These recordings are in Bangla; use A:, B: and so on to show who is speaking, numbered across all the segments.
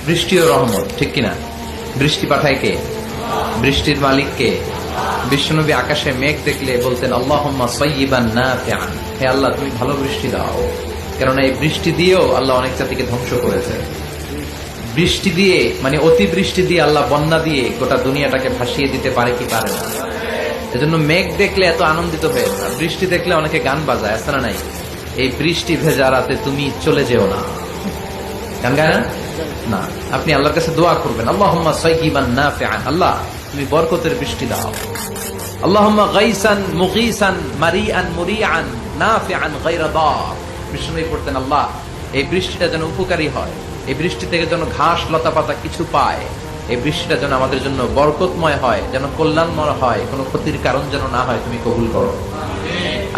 A: বৃষ্টি ও রহমত, ঠিক কিনা? বৃষ্টি পাঠায় কে? বৃষ্টির মালিক কে? বিশ্বনবী আকাশে মেঘ দেখলে বলতেন আল্লাহুম্মা সাইয়্যিবান নাফিআন, হে আল্লাহ তুমি ভালো বৃষ্টি দাও। কেননা এই বৃষ্টি দিয়েও আল্লাহ অনেক জাতিকে ধ্বংস করেছে। বৃষ্টি দিয়ে মানে অতি বৃষ্টি দিয়ে আল্লাহ বন্যা দিয়ে গোটা দুনিয়াটাকে ভাসিয়ে দিতে পারে কি পারে না? এজন্য মেঘ দেখলে এত আনন্দিত হয়ে না, বৃষ্টি দেখলে অনেকে গান বাজায়, আছে না নাই? এই বৃষ্টি ভেজা রাতে তুমি চলে যেও না, গান গায় না? না, আপনি আল্লাহর কাছে দোয়া করবেন আল্লাহুম্মা সাইয়্যিবান নাফিআন, আল্লাহ তুমি বরকতের বৃষ্টি দাও। আল্লাহুম্মা গাইসান মুগীসান মারিআন মুরিআন নাফিআন গায়রা দার। বিষ্ণুই পড়তেন আল্লাহ এই বৃষ্টিটা যেন উপকারী হয়, এই বৃষ্টি থেকে যেন ঘাস লতা পাতা কিছু পায়, এই বৃষ্টিটা যেন আমাদের জন্য বরকতময় হয়, যেন কল্যাণময় হয়, কোনো ক্ষতির কারণ যেন না হয়, তুমি কবুল করো।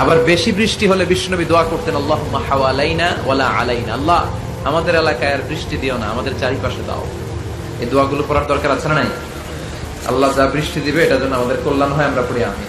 A: আবার বেশি বৃষ্টি হলে বিষ্ণুনবী দোয়া করতেন আল্লাহুম্মা হাওয়ালাইনা ওয়ালা আলাইনা, আল্লাহ আমাদের এলাকায় আর বৃষ্টি দিও না, আমাদের চারিপাশে দাও। এই দোয়াগুলো পড়ার দরকার আছে না নাই? আল্লাহ যা বৃষ্টি দিবে এটা যেন আমাদের কল্যাণ হয়, আমরা পড়ি আমিন।